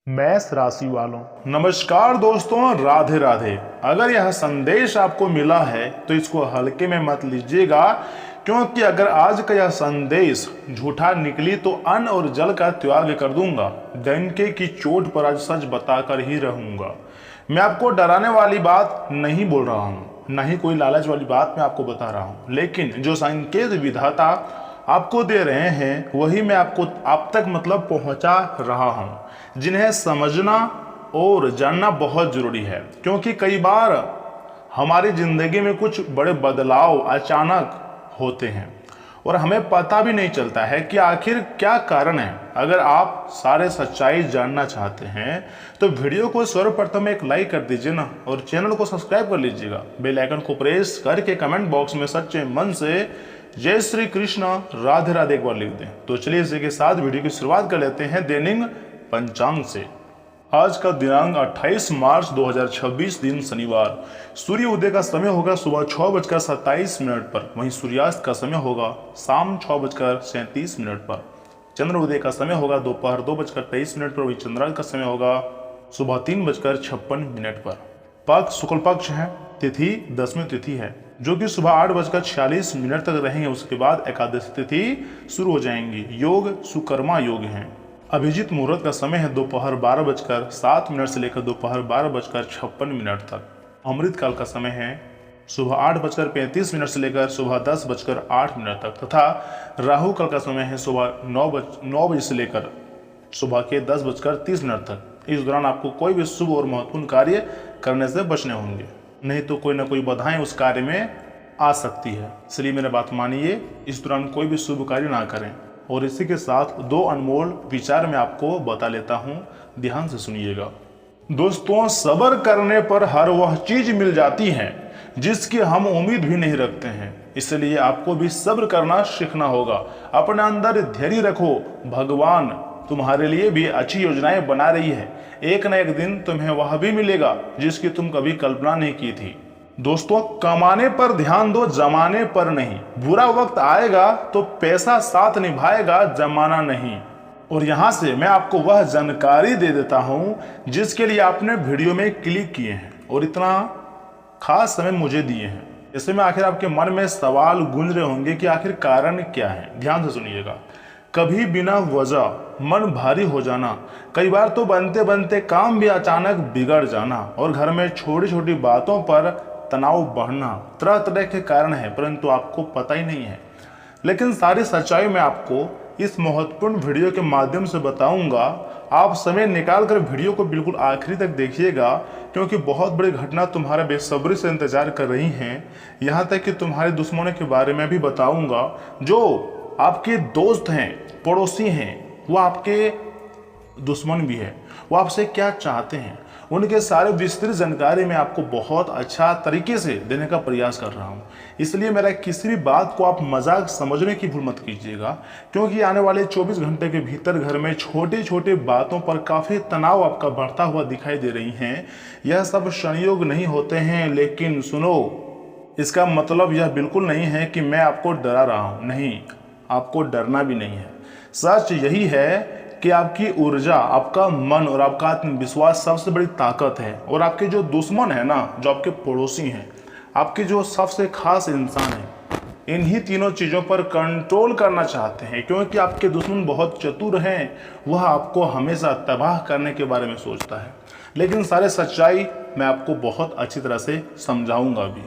मेष राशि वालों, नमस्कार दोस्तों, राधे राधे। अगर यह संदेश आपको मिला है तो इसको हल्के में मत लीजिएगा, क्योंकि अगर आज का यह संदेश झूठा निकली तो अन्न और जल का त्याग कर दूंगा। डंके की चोट पर आज सच बताकर ही रहूंगा। मैं आपको डराने वाली बात नहीं बोल रहा हूँ, न ही कोई लालच वाली बात मैं आपको बता रहा हूँ, लेकिन जो संकेत विधाता आपको दे रहे हैं वही मैं आपको आप तक पहुंचा रहा हूं, जिन्हें समझना और जानना बहुत जरूरी है। क्योंकि कई बार हमारी जिंदगी में कुछ बड़े बदलाव अचानक होते हैं और हमें पता भी नहीं चलता है कि आखिर क्या कारण है। अगर आप सारे सच्चाई जानना चाहते हैं तो वीडियो को सर्वप्रथम एक लाइक कर दीजिए ना, और चैनल को सब्सक्राइब कर लीजिएगा। बेल आइकन को प्रेस करके कमेंट बॉक्स में सच्चे मन से जय श्री कृष्ण राधे राधे एक बार लिख दें। तो चलिए इसी के साथ वीडियो की शुरुआत कर लेते हैं दैनिक पंचांग से। आज का दिनांक 28 मार्च 2026 दिन शनिवार। सूर्य उदय का समय होगा सुबह 6:27 पर, वहीं सूर्यास्त का समय होगा शाम 6:37 पर। चंद्र उदय का समय होगा दोपहर 2:23 पर, वहीं चंद्रास्त का समय होगा सुबह 3:56 पर। पक्ष शुक्ल पक्ष है, तिथि दसवीं तिथि है जो कि सुबह 8:46 तक रहेंगे। उसके बाद एकादशी तिथि शुरू हो जाएंगी। योग सुकर्मा योग है। अभिजीत मुहूर्त का समय है दोपहर 12:07 से लेकर दोपहर 12:56 तक। अमृत काल का समय है सुबह 8:35 से लेकर सुबह 10:08 तक, तथा राहु काल का समय है सुबह 9 बजे से लेकर सुबह के 10:30 तक। इस दौरान आपको कोई भी शुभ और महत्वपूर्ण कार्य करने से बचने होंगे, नहीं तो कोई ना कोई बाधाएं उस कार्य में आ सकती है। इसलिए मेरा बात मानिए, इस दौरान कोई भी शुभ कार्य ना करें। और इसी के साथ दो अनमोल विचार मैं आपको बता लेता हूं, ध्यान से सुनिएगा। दोस्तों, सब्र करने पर हर वह चीज मिल जाती है जिसकी हम उम्मीद भी नहीं रखते हैं। इसलिए आपको भी सब्र करना सीखना होगा। अपने अंदर धैर्य रखो, भगवान तुम्हारे लिए भी अच्छी योजनाएं बना रही है। एक न एक दिन तुम्हें वह भी मिलेगा जिसकी तुम कभी कल्पना नहीं की थी। दोस्तों, कमाने पर ध्यान दो, जमाने पर नहीं। बुरा वक्त आएगा तो पैसा साथ निभाएगा, जमाना नहीं। और यहां से मैं आपको वह जानकारी दे देता हूं जिसके लिए आपने वीडियो में क्लिक किए हैं और इतना खास समय मुझे दिए हैं। ऐसे में आखिर आपके मन में सवाल गूंज रहे होंगे कि आखिर कारण क्या है। ध्यान से सुनिएगा। कभी बिना वजह मन भारी हो जाना, कई बार तो बनते बनते काम भी अचानक बिगड़ जाना, और घर में छोटी छोटी बातों पर तनाव बढ़ना, तरह तरह के कारण है, परंतु आपको पता ही नहीं है। लेकिन सारी सच्चाई मैं आपको इस महत्वपूर्ण वीडियो के माध्यम से बताऊंगा। आप समय निकाल कर वीडियो को बिल्कुल आखिरी तक देखिएगा, क्योंकि बहुत बड़ी घटना तुम्हारा बेसब्री से इंतजार कर रही हैं। यहाँ तक कि तुम्हारे दुश्मनों के बारे में भी बताऊंगा, जो आपके दोस्त हैं, पड़ोसी हैं, वो आपके दुश्मन भी है। वो आपसे क्या चाहते हैं, उनके सारे विस्तृत जानकारी मैं आपको बहुत अच्छा तरीके से देने का प्रयास कर रहा हूं। इसलिए मेरा किसी भी बात को आप मजाक समझने की भूल मत कीजिएगा, क्योंकि आने वाले 24 घंटे के भीतर घर में छोटे छोटे बातों पर काफ़ी तनाव आपका बढ़ता हुआ दिखाई दे रही हैं। यह सब संयोग नहीं होते हैं, लेकिन सुनो, इसका मतलब यह बिल्कुल नहीं है कि मैं आपको डरा रहा हूँ। नहीं, आपको डरना भी नहीं है। सच यही है कि आपकी ऊर्जा, आपका मन और आपका आत्मविश्वास सबसे बड़ी ताकत है। और आपके जो दुश्मन है ना, जो आपके पड़ोसी हैं, आपके जो सबसे खास इंसान हैं, इन्हीं तीनों चीज़ों पर कंट्रोल करना चाहते हैं, क्योंकि आपके दुश्मन बहुत चतुर हैं। वह आपको हमेशा तबाह करने के बारे में सोचता है। लेकिन सारे सच्चाई मैं आपको बहुत अच्छी तरह से समझाऊंगा भी।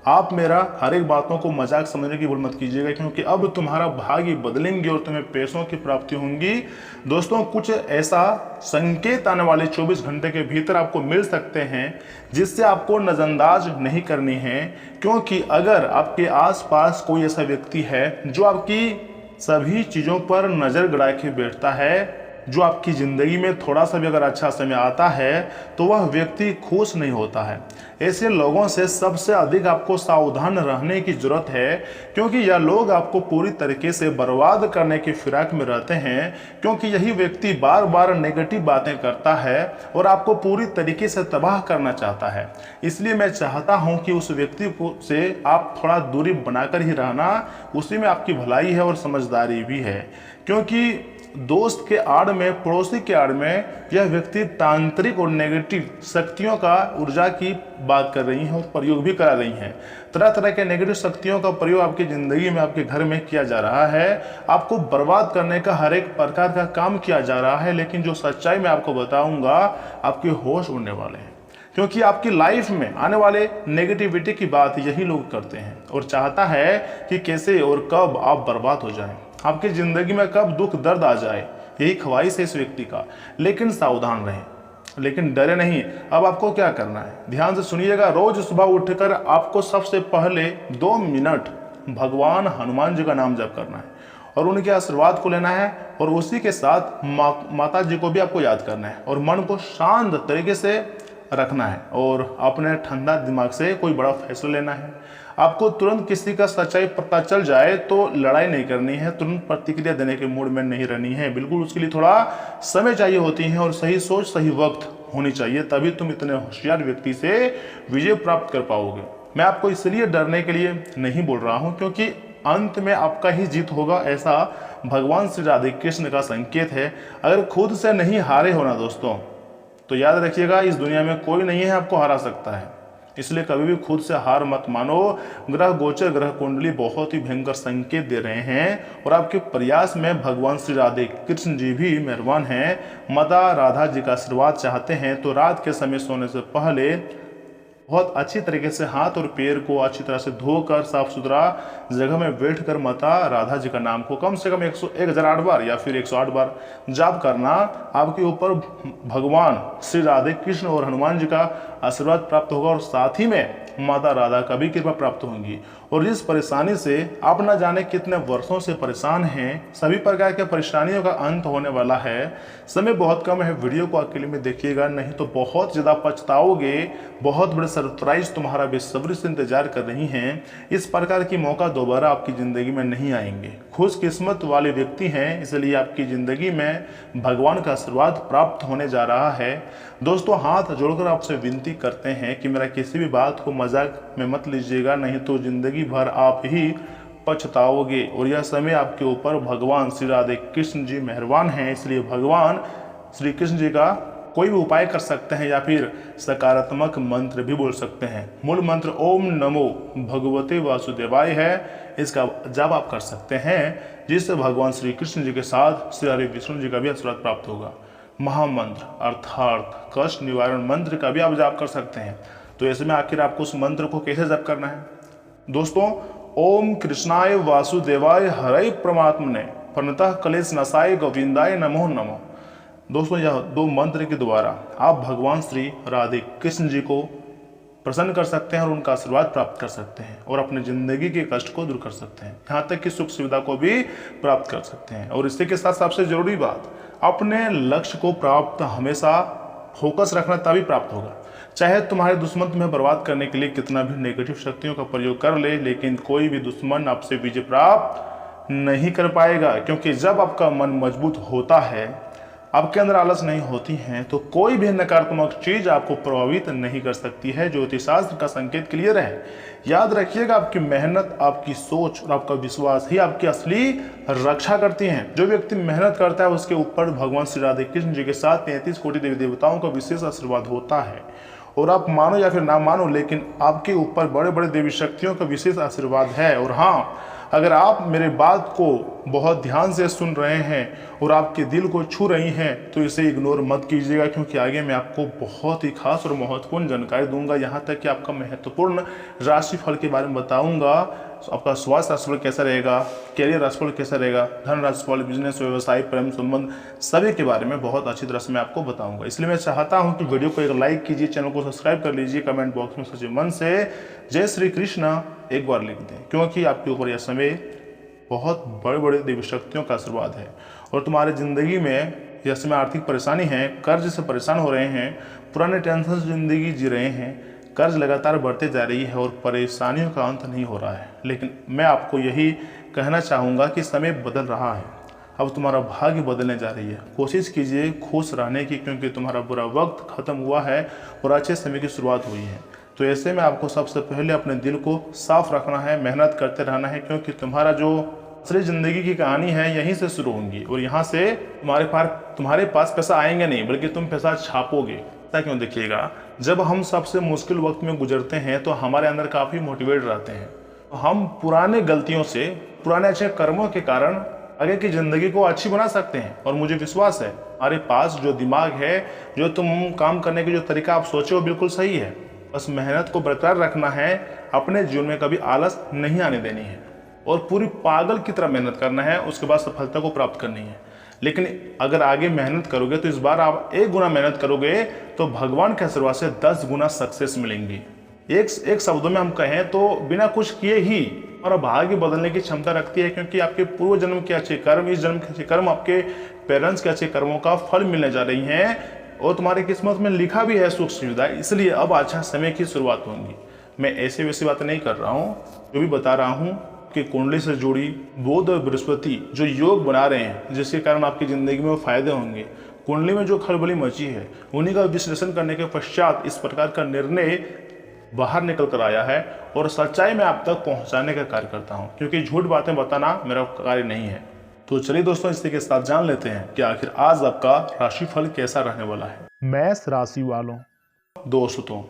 आप मेरा हर एक बातों को मजाक समझने की भूल मत कीजिएगा, क्योंकि अब तुम्हारा भाग्य बदलेंगे और तुम्हें पैसों की प्राप्ति होंगी। दोस्तों, कुछ ऐसा संकेत आने वाले 24 घंटे के भीतर आपको मिल सकते हैं जिससे आपको नजरअंदाज नहीं करनी है। क्योंकि अगर आपके आसपास कोई ऐसा व्यक्ति है जो आपकी सभी चीज़ों पर नज़र गड़ा के बैठता है, जो आपकी ज़िंदगी में थोड़ा सा भी अगर अच्छा समय आता है तो वह व्यक्ति खुश नहीं होता है। ऐसे लोगों से सबसे अधिक आपको सावधान रहने की जरूरत है, क्योंकि यह लोग आपको पूरी तरीके से बर्बाद करने की फिराक में रहते हैं। क्योंकि यही व्यक्ति बार बार नेगेटिव बातें करता है और आपको पूरी तरीके से तबाह करना चाहता है। इसलिए मैं चाहता हूं कि उस व्यक्ति से आप थोड़ा दूरी बनाकर ही रहना। उसी में आपकी भलाई है और समझदारी भी है। क्योंकि दोस्त के आड़ में, पड़ोसी के आड़ में यह व्यक्ति तांत्रिक और नेगेटिव शक्तियों का ऊर्जा की बात कर रही हैं और प्रयोग भी करा रही हैं। तरह तरह के नेगेटिव शक्तियों का प्रयोग आपकी ज़िंदगी में, आपके घर में किया जा रहा है। आपको बर्बाद करने का हर एक प्रकार का काम किया जा रहा है। लेकिन जो सच्चाई मैं आपको बताऊंगा, आपके होश उड़ने वाले हैं, क्योंकि आपकी लाइफ में आने वाले नेगेटिविटी की बात यही लोग करते हैं और चाहता है कि कैसे और कब आप बर्बाद हो जाएं, आपकी ज़िंदगी में कब दुख दर्द आ जाए, यही ख्वाहिश है इस व्यक्ति का। लेकिन सावधान रहें, लेकिन डरे नहीं। अब आपको क्या करना है, ध्यान से सुनिएगा। रोज सुबह उठकर आपको सबसे पहले 2 मिनट भगवान हनुमान जी का नाम जप करना है और उनके आशीर्वाद को लेना है, और उसी के साथ माता जी को भी आपको याद करना है और मन को शांत तरीके से रखना है और अपने ठंडा दिमाग से कोई बड़ा फैसला लेना है। आपको तुरंत किसी का सच्चाई पता चल जाए तो लड़ाई नहीं करनी है, तुरंत प्रतिक्रिया देने के मूड में नहीं रहनी है। बिल्कुल उसके लिए थोड़ा समय चाहिए होती है और सही सोच सही वक्त होनी चाहिए, तभी तुम इतने होशियार व्यक्ति से विजय प्राप्त कर पाओगे। मैं आपको इसलिए डरने के लिए नहीं बोल रहा हूँ, क्योंकि अंत में आपका ही जीत होगा, ऐसा भगवान श्री राधे कृष्ण का संकेत है। अगर खुद से नहीं हारे हो ना दोस्तों, तो याद रखिएगा इस दुनिया में कोई नहीं है आपको हरा सकता है। इसलिए कभी भी खुद से हार मत मानो। ग्रह गोचर, ग्रह कुंडली बहुत ही भयंकर संकेत दे रहे हैं और आपके प्रयास में भगवान श्री राधे कृष्ण जी भी मेहरबान हैं। माता राधा जी का आशीर्वाद चाहते हैं तो रात के समय सोने से पहले बहुत अच्छी तरीके से हाथ और पैर को अच्छी तरह से धोकर साफ सुथरा जगह में बैठकर माता राधा जी का नाम को कम से कम 1008 बार या फिर 108 बार जाप करना। आपके ऊपर भगवान श्री राधे कृष्ण और हनुमान जी का आशीर्वाद प्राप्त होगा और साथ ही में माता राधा का भी कृपा प्राप्त होंगी। और जिस परेशानी से आप न जाने कितने वर्षों से परेशान हैं, सभी प्रकार के परेशानियों का अंत होने वाला है। समय बहुत कम है, वीडियो को अकेले में देखिएगा, नहीं तो बहुत ज़्यादा पछताओगे। बहुत बड़े सरप्राइज तुम्हारा बेसब्री से इंतजार कर रही हैं। इस प्रकार की मौका दोबारा आपकी ज़िंदगी में नहीं आएंगे। खुशकिस्मत वाले व्यक्ति हैं, इसलिए आपकी ज़िंदगी में भगवान का आशीर्वाद प्राप्त होने जा रहा है। दोस्तों, हाथ जोड़कर आपसे विनती करते हैं कि मेरा किसी भी बात को मजाक में मत लीजिएगा, नहीं तो ज़िंदगी भर आप ही पछताओगे। और यह समय आपके ऊपर भगवान श्री राधे कृष्ण जी मेहरबान हैं, इसलिए भगवान श्री कृष्ण जी का कोई भी उपाय कर सकते हैं या फिर सकारात्मक मंत्र भी बोल सकते हैं। मूल मंत्र ओम नमो भगवते वासुदेवाय है, इसका जाप आप कर सकते हैं, जिससे भगवान श्री कृष्ण जी के साथ श्री हरि विष्णु जी का भी आशीर्वाद प्राप्त होगा। महामंत्र अर्थात कष्ट निवारण मंत्र का भी आप जाप कर सकते हैं। तो ऐसे में आखिर आपको उस मंत्र को कैसे जाप करना है दोस्तों? ओम कृष्णाय वासुदेवाय हरे परमात्मने प्रणतः कलेश नसाय गोविंदाय नमो नमो। दोस्तों, यह 2 मंत्र के द्वारा आप भगवान श्री राधे कृष्ण जी को प्रसन्न कर सकते हैं और उनका आशीर्वाद प्राप्त कर सकते हैं और अपने जिंदगी के कष्ट को दूर कर सकते हैं, यहाँ तक कि सुख सुविधा को भी प्राप्त कर सकते हैं। और इसी के साथ सबसे जरूरी बात, अपने लक्ष्य को प्राप्त हमेशा फोकस रखना, तभी प्राप्त होगा। चाहे तुम्हारे दुश्मन तुम्हें बर्बाद करने के लिए कितना भी नेगेटिव शक्तियों का प्रयोग कर ले, लेकिन कोई भी दुश्मन आपसे विजय प्राप्त नहीं कर पाएगा, क्योंकि जब आपका मन मजबूत होता है, आपके अंदर आलस नहीं होती है, तो कोई भी नकारात्मक चीज आपको प्रभावित नहीं कर सकती है। ज्योतिष शास्त्र का संकेत क्लियर है। याद रखिएगा, आपकी मेहनत, आपकी सोच और आपका विश्वास ही आपकी असली रक्षा करती हैं। जो व्यक्ति मेहनत करता है उसके ऊपर भगवान श्री राधे कृष्ण जी के साथ 33 कोटि देवी देवताओं का विशेष आशीर्वाद होता है। और आप मानो या फिर ना मानो, लेकिन आपके ऊपर बड़े बड़े देवी शक्तियों का विशेष आशीर्वाद है। और हाँ, अगर आप मेरे बात को बहुत ध्यान से सुन रहे हैं और आपके दिल को छू रही हैं, तो इसे इग्नोर मत कीजिएगा, क्योंकि आगे मैं आपको बहुत ही खास और महत्वपूर्ण जानकारी दूंगा। यहाँ तक कि आपका महत्वपूर्ण राशिफल के बारे में बताऊंगा। आपका स्वास्थ्य राशिफल कैसा रहेगा, कैरियर राशिफल कैसा रहेगा, धन राशिफल, बिजनेस, व्यवसाय, प्रेम संबंध, सभी के बारे में बहुत अच्छी तरह से मैं आपको बताऊंगा। इसलिए मैं चाहता हूं कि वीडियो को एक लाइक कीजिए, चैनल को सब्सक्राइब कर लीजिए, कमेंट बॉक्स में सच्चे मन से जय श्री कृष्ण एक बार लिख दें, क्योंकि आपके ऊपर यह समय बहुत बड़े बड़े देवी शक्तियों का आशीर्वाद है। और तुम्हारे जिंदगी में यह समय आर्थिक परेशानी है, कर्ज से परेशान हो रहे हैं, पुराने टेंशन से जिंदगी जी रहे हैं, कर्ज लगातार बढ़ते जा रही है और परेशानियों का अंत नहीं हो रहा है, लेकिन मैं आपको यही कहना चाहूँगा कि समय बदल रहा है। अब तुम्हारा भाग्य बदलने जा रही है। कोशिश कीजिए खुश रहने की, क्योंकि तुम्हारा बुरा वक्त खत्म हुआ है और अच्छे समय की शुरुआत हुई है। तो ऐसे में आपको सबसे पहले अपने दिल को साफ रखना है, मेहनत करते रहना है, क्योंकि तुम्हारा जो असली जिंदगी की कहानी है यहीं से शुरू होंगी और यहाँ से तुम्हारे पास पैसा आएंगे नहीं, बल्कि तुम पैसा छापोगे। ऐसा क्यों? देखिएगा, जब हम सबसे मुश्किल वक्त में गुजरते हैं तो हमारे अंदर काफ़ी मोटिवेट रहते हैं। हम पुराने गलतियों से, पुराने अच्छे कर्मों के कारण आगे की ज़िंदगी को अच्छी बना सकते हैं। और मुझे विश्वास है हमारे पास जो दिमाग है, जो तुम काम करने की जो तरीका आप सोचे वो बिल्कुल सही है। बस मेहनत को बरकरार रखना है, अपने जीवन में कभी आलस नहीं आने देनी है और पूरी पागल की तरह मेहनत करना है, उसके बाद सफलता को प्राप्त करनी है। लेकिन अगर आगे मेहनत करोगे तो इस बार आप 1 गुना मेहनत करोगे तो भगवान के आशीर्वाद से 10 गुना सक्सेस मिलेंगी। एक शब्दों में हम कहें तो बिना कुछ किए ही और भाग्य बदलने की क्षमता रखती है, क्योंकि आपके पूर्व जन्म के अच्छे कर्म, इस जन्म के अच्छे कर्म, आपके पेरेंट्स के अच्छे कर्मों का फल मिलने जा रही हैं और तुम्हारी किस्मत में लिखा भी है सुख सुविधा। इसलिए अब अच्छा समय की शुरुआत होगी। मैं ऐसे वैसी बातें नहीं कर रहा हूँ, जो भी बता रहा हूँ कि कुंडली से जुड़ी बुध और बृहस्पति जो योग बना रहे हैं, जिसके कारण आपकी ज़िंदगी में वो फायदे होंगे। कुंडली में जो खलबली मची है, उन्हीं का विश्लेषण करने के पश्चात इस प्रकार का निर्णय बाहर निकल कर आया है और सच्चाई में आप तक पहुंचाने का कार्य करता हूं, क्योंकि झूठ बातें बताना मेरा कार्य नहीं है। तो चलिए दोस्तों, इसी के साथ जान लेते हैं कि आखिर आज आपका राशिफल कैसा रहने वाला है। मेष राशि वालों, दोस्तों,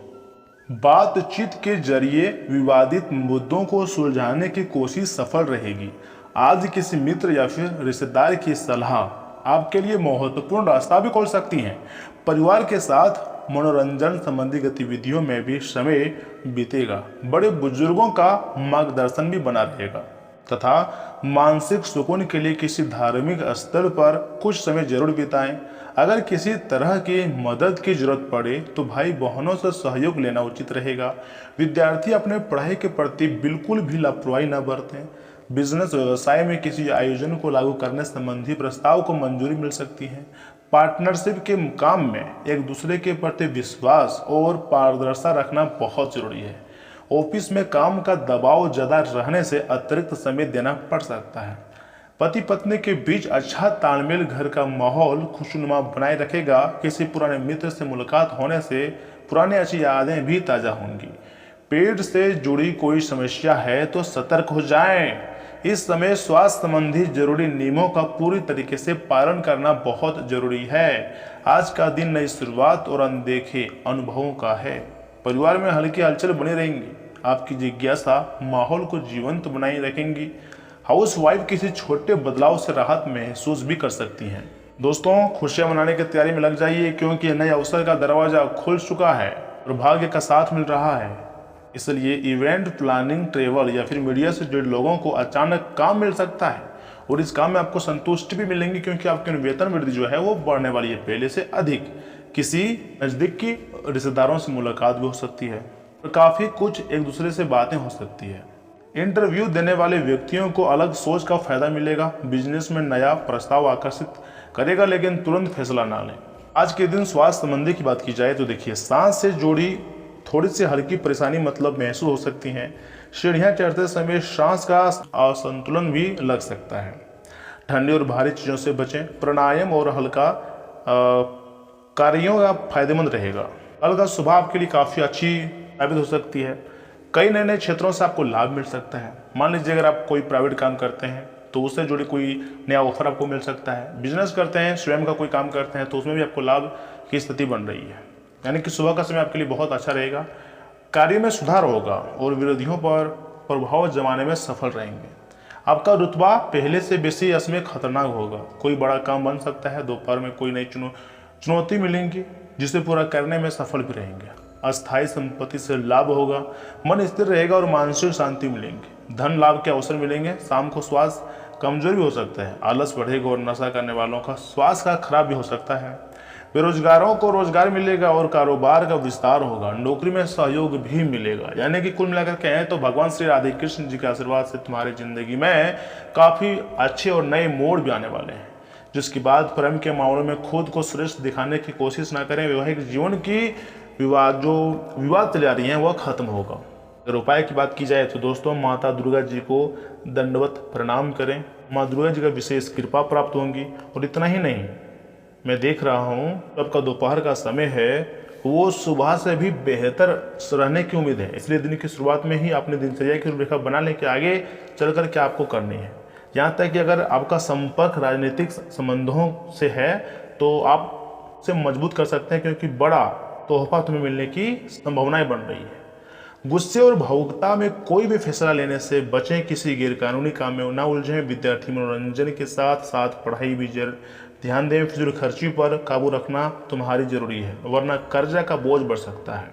बातचीत के जरिए विवादित मुद्दों को सुलझाने की कोशिश सफल रहेगी। आज किसी मित्र या फिर रिश्तेदार की सलाह आपके लिए महत्वपूर्ण रास्ता भी खोल सकती है। परिवार के साथ मनोरंजन संबंधी गतिविधियों में भी समय बीतेगा। बड़े बुजुर्गों का मार्गदर्शन भी बना रहेगा तथा मानसिक सुकून के लिए किसी धार्मिक स्थल पर कुछ समय जरूर बिताएं। अगर किसी तरह की मदद की जरूरत पड़े तो भाई बहनों से सहयोग लेना उचित रहेगा। विद्यार्थी अपने पढ़ाई के प्रति बिल्कुल भी लापरवाही न बरतें। बिजनेस व्यवसाय में किसी आयोजन को लागू करने संबंधी प्रस्ताव को मंजूरी मिल सकती है। पार्टनरशिप के काम में एक दूसरे के प्रति विश्वास और पारदर्शिता रखना बहुत जरूरी है। ऑफिस में काम का दबाव ज़्यादा रहने से अतिरिक्त समय देना पड़ सकता है। पति पत्नी के बीच अच्छा तालमेल घर का माहौल खुशनुमा बनाए रखेगा। किसी पुराने मित्र से मुलाकात होने से पुरानी अच्छी यादें भी ताज़ा होंगी। पेट से जुड़ी कोई समस्या है तो सतर्क हो जाएं। इस समय स्वास्थ्य संबंधी जरूरी नियमों का पूरी तरीके से पालन करना बहुत जरूरी है। आज का दिन नई शुरुआत और अनदेखे अनुभवों का है। परिवार में हल्की हलचल बनी रहेंगी। आपकी जिज्ञासा माहौल को जीवंत बनाए रखेंगी। हाउसवाइफ किसी छोटे बदलाव से राहत महसूस भी कर सकती हैं। दोस्तों, खुशियां मनाने की तैयारी में लग जाइए, क्योंकि नए अवसर का दरवाजा खुल चुका है और भाग्य का साथ मिल रहा है। इसलिए इवेंट प्लानिंग, ट्रेवल या फिर मीडिया से जुड़े लोगों को अचानक काम मिल सकता है और इस काम में आपको संतुष्टि भी मिलेंगी, क्योंकि आपकी वेतन वृद्धि जो है वो बढ़ने वाली है पहले से अधिक। किसी नज़दीकी रिश्तेदारों से मुलाकात भी हो सकती है और काफ़ी कुछ एक दूसरे से बातें हो सकती है। इंटरव्यू देने वाले व्यक्तियों को अलग सोच का फायदा मिलेगा। बिजनेस में नया प्रस्ताव आकर्षित करेगा, लेकिन तुरंत फैसला ना लें। आज के दिन स्वास्थ्य संबंधी की बात की जाए तो देखिए, सांस से जुड़ी थोड़ी सी हल्की परेशानी महसूस हो सकती हैं। सीढ़ियाँ चढ़ते समय सांस का असंतुलन भी लग सकता है। ठंडी और भारी चीज़ों से बचें। प्राणायाम और हल्का कार्यों का फायदेमंद रहेगा। कल का सुबह आपके लिए काफ़ी अच्छी साबित हो सकती है। कई नए नए क्षेत्रों से आपको लाभ मिल सकता है। मान लीजिए अगर आप कोई प्राइवेट काम करते हैं तो उससे जुड़ी कोई नया ऑफर आपको मिल सकता है। बिजनेस करते हैं, स्वयं का कोई काम करते हैं तो उसमें भी आपको लाभ की स्थिति बन रही है। यानी कि सुबह का समय आपके लिए बहुत अच्छा रहेगा। कार्य में सुधार होगा और विरोधियों पर प्रभाव जमाने में सफल रहेंगे। आपका रुतबा पहले से बेसी इसमें खतरनाक होगा। कोई बड़ा काम बन सकता है। दोपहर में कोई नई चुनौती मिलेंगी जिसे पूरा करने में सफल भी रहेंगे। अस्थायी संपत्ति से लाभ होगा। मन स्थिर रहेगा और मानसिक शांति मिलेंगी। धन लाभ के अवसर मिलेंगे। शाम को स्वास्थ्य कमजोर भी हो सकता है। आलस बढ़ेगा और नशा करने वालों का स्वास्थ्य का खराब भी हो सकता है। बेरोजगारों को रोजगार मिलेगा और कारोबार का विस्तार होगा। नौकरी में सहयोग भी मिलेगा। यानी कि कुल मिलाकर कहें तो भगवान श्री राधे कृष्ण जी के आशीर्वाद से तुम्हारी जिंदगी में काफ़ी अच्छे और नए मोड़ भी आने वाले हैं, जिसके बाद प्रेम के मामलों में खुद को श्रेष्ठ दिखाने की कोशिश ना करें। वैवाहिक जीवन की विवाद चली आ रही हैं वह खत्म होगा। अगर उपाय की बात की जाए तो दोस्तों, माता दुर्गा जी को दंडवत प्रणाम करें। माँ दुर्गा जी का विशेष कृपा प्राप्त होंगी। और इतना ही नहीं, मैं देख रहा हूँ आपका दोपहर का समय है वो सुबह से भी बेहतर रहने की उम्मीद है। इसलिए दिन की शुरुआत में ही अपने दिनचर्या की रूपरेखा बना लें कि आगे चल कर क्या आपको करनी है। यहाँ तक कि अगर आपका संपर्क राजनीतिक संबंधों से है तो आप उसे मजबूत कर सकते हैं, क्योंकि बड़ा तोहफा तुम्हें मिलने की संभावनाएं बन रही है। गुस्से और भावुकता में कोई भी फैसला लेने से बचें, किसी गैरकानूनी काम में न उलझें। विद्यार्थी मनोरंजन के साथ साथ पढ़ाई भी ध्यान दें। फिजूल खर्ची पर काबू रखना तुम्हारी जरूरी है, वरना कर्जा का बोझ बढ़ सकता है।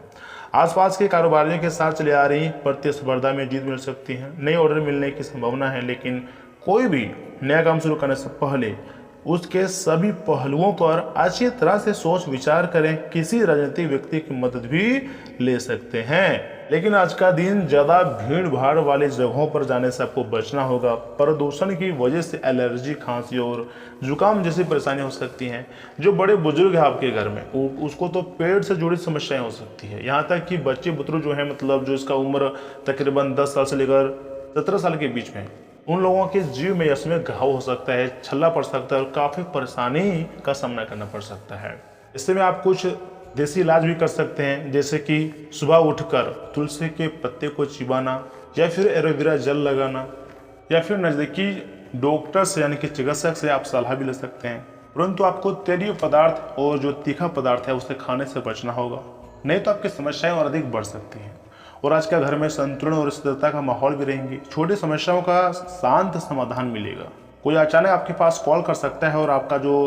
आसपास के कारोबारियों के साथ चले आ रही प्रतिस्पर्धा में जीत मिल सकती है। नए ऑर्डर मिलने की संभावना है, लेकिन कोई भी नया काम शुरू करने से पहले उसके सभी पहलुओं पर अच्छी तरह से सोच विचार करें। किसी राजनीतिक व्यक्ति की मदद भी ले सकते हैं, लेकिन आज का दिन ज़्यादा भीड़ भाड़ वाली जगहों पर जाने से आपको बचना होगा। प्रदूषण की वजह से एलर्जी, खांसी और जुकाम जैसी परेशानियां हो सकती हैं। जो बड़े बुजुर्ग हैं आपके घर में, उसको तो पेट से जुड़ी समस्याएं हो सकती है। यहाँ तक कि बच्चे बुतरू जो है, मतलब जो इसका उम्र तकरीबन 10 साल से लेकर 17 साल के बीच में, उन लोगों के जीव में इसमें घाव हो सकता है, छल्ला पड़ सकता है और काफ़ी परेशानी का सामना करना पड़ सकता है। इससे में आप कुछ देसी इलाज भी कर सकते हैं, जैसे कि सुबह उठकर तुलसी के पत्ते को चिबाना, या फिर एलोवेरा जेल लगाना, या फिर नज़दीकी डॉक्टर से यानी कि चिकित्सक से आप सलाह भी ले सकते हैं। परंतु आपको तेलीय पदार्थ और जो तीखा पदार्थ है उसे खाने से बचना होगा, नहीं तो आपकी समस्याएं और अधिक बढ़ सकती हैं। और आज का घर में संतुलन और स्थिरता का माहौल भी रहेंगी। छोटी समस्याओं का शांत समाधान मिलेगा। कोई अचानक आपके पास कॉल कर सकता है और आपका जो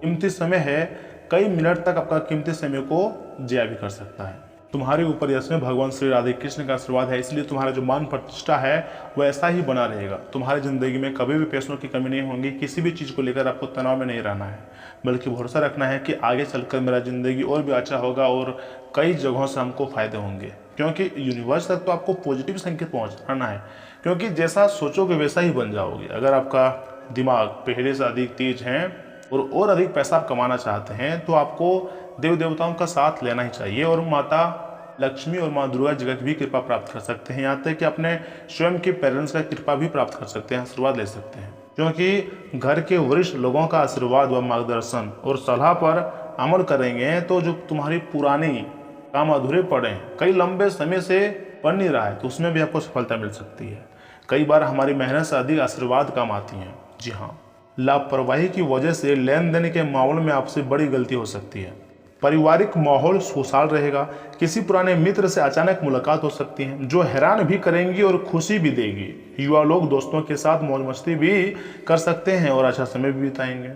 कीमती समय है, कई मिनट तक आपका कीमती समय को जिया भी कर सकता है। तुम्हारे ऊपर इसमें भगवान श्री राधे कृष्ण का आशीर्वाद है, इसलिए तुम्हारा जो मान प्रतिष्ठा है वह ऐसा ही बना रहेगा। तुम्हारी जिंदगी में कभी भी पैसों की कमी नहीं होगी। किसी भी चीज़ को लेकर आपको तनाव में नहीं रहना है, बल्कि भरोसा रखना है कि आगे चलकर मेरा जिंदगी और भी अच्छा होगा और कई जगहों से हमको फायदे होंगे। क्योंकि यूनिवर्स तक तो आपको पॉजिटिव संकेत पहुँचाना है, क्योंकि जैसा सोचोगे वैसा ही बन जाओगे। अगर आपका दिमाग पहले से अधिक तेज है और अधिक पैसा आप कमाना चाहते हैं, तो आपको देव देवताओं का साथ लेना ही चाहिए और माता लक्ष्मी और माँ दुर्गा जी की भी कृपा प्राप्त कर सकते हैं। यहाँ तक कि अपने स्वयं के पेरेंट्स का कृपा भी प्राप्त कर सकते हैं, आशीर्वाद ले सकते हैं। क्योंकि घर के वरिष्ठ लोगों का आशीर्वाद व मार्गदर्शन और सलाह पर अमल करेंगे तो जो तुम्हारी पुरानी काम अधूरे पड़े हैं, कई लंबे समय से बन नहीं रहा है, तो उसमें भी आपको सफलता मिल सकती है। कई बार हमारी मेहनत से अधिक आशीर्वाद काम आती हैं। जी हाँ, लापरवाही की वजह से लेन देन के मामले में आपसे बड़ी गलती हो सकती है। पारिवारिक माहौल खुशहाल रहेगा। किसी पुराने मित्र से अचानक मुलाकात हो सकती है, जो हैरान भी करेंगी और खुशी भी देगी। युवा लोग दोस्तों के साथ मौज मस्ती भी कर सकते हैं और अच्छा समय भी बिताएंगे।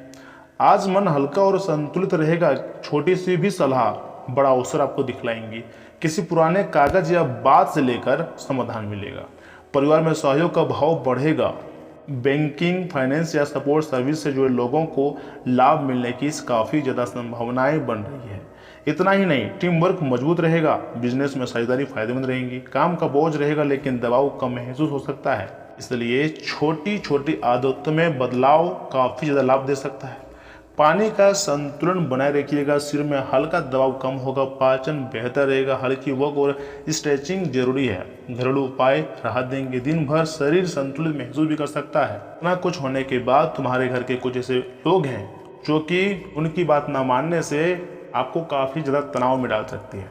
आज मन हल्का और संतुलित रहेगा। छोटी सी भी सलाह बड़ा अवसर आपको दिखलाएंगी। किसी पुराने कागज या बात से लेकर समाधान मिलेगा। परिवार में सहयोग का भाव बढ़ेगा। बैंकिंग, फाइनेंस या सपोर्ट सर्विस से जुड़े लोगों को लाभ मिलने की काफ़ी ज़्यादा संभावनाएं बन रही है। इतना ही नहीं, टीम वर्क मजबूत रहेगा। बिजनेस में साझेदारी फायदेमंद रहेंगी। काम का बोझ रहेगा, लेकिन दबाव कम महसूस हो सकता है। इसलिए छोटी छोटी आदतों में बदलाव काफ़ी ज़्यादा लाभ दे सकता है। पानी का संतुलन बनाए रखिएगा। सिर में हल्का दबाव कम होगा। पाचन बेहतर रहेगा। हल्की वॉक और स्ट्रेचिंग जरूरी है। घरेलू उपाय राहत देंगे। दिन भर शरीर संतुलित महसूस भी कर सकता है। इतना कुछ होने के बाद तुम्हारे घर के कुछ ऐसे लोग हैं जो कि उनकी बात ना मानने से आपको काफ़ी ज़्यादा तनाव में डाल सकती है,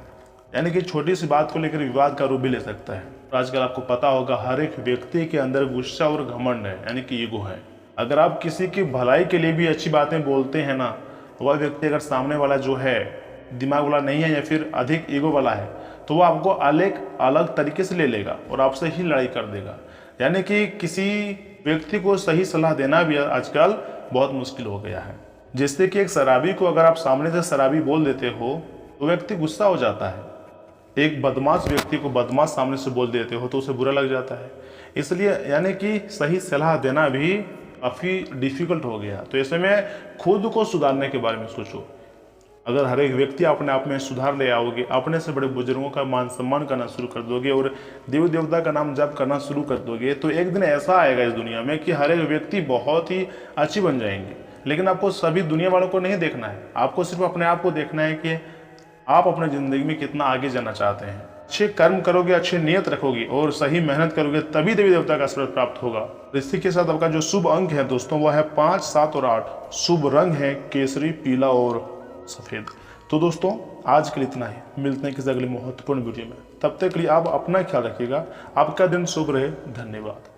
यानी कि छोटी सी बात को लेकर विवाद का रूप भी ले सकता है। आजकल आपको पता होगा हर एक व्यक्ति के अंदर गुस्सा और घमंड है, यानी कि ईगो है। अगर आप किसी की भलाई के लिए भी अच्छी बातें बोलते हैं ना, वह व्यक्ति अगर सामने वाला जो है दिमाग वाला नहीं है या फिर अधिक ईगो वाला है, तो वो आपको अलग तरीके से ले लेगा और आपसे ही लड़ाई कर देगा। यानी कि किसी व्यक्ति को सही सलाह देना भी आजकल बहुत मुश्किल हो गया है। जिससे कि एक शराबी को अगर आप सामने से शराबी बोल देते हो तो व्यक्ति गुस्सा हो जाता है। एक बदमाश व्यक्ति को बदमाश सामने से बोल देते हो तो उसे बुरा लग जाता है। इसलिए यानी कि सही सलाह देना भी काफ़ी डिफिकल्ट हो गया। तो ऐसे में खुद को सुधारने के बारे में सोचो। अगर हर एक व्यक्ति अपने आप में सुधार ले आओगे, अपने से बड़े बुजुर्गों का मान सम्मान करना शुरू कर दोगे और देवी देवता का नाम जप करना शुरू कर दोगे, तो एक दिन ऐसा आएगा इस दुनिया में कि हर एक व्यक्ति बहुत ही अच्छी बन जाएंगे। लेकिन आपको सभी दुनिया वालों को नहीं देखना है, आपको सिर्फ अपने आप को देखना है कि आप अपने ज़िंदगी में कितना आगे जाना चाहते हैं। अच्छे कर्म करोगे, अच्छी नियत रखोगे और सही मेहनत करोगे, तभी देवी देवता का आशीर्वाद प्राप्त होगा। इसी के साथ आपका जो शुभ अंक है दोस्तों, वह है 5, 7 और 8। शुभ रंग है केसरी, पीला और सफ़ेद। तो दोस्तों आज के लिए इतना ही। मिलते हैं किसी अगले महत्वपूर्ण वीडियो में। तब तक के लिए आप अपना ख्याल रखिएगा। आपका दिन शुभ रहे। धन्यवाद।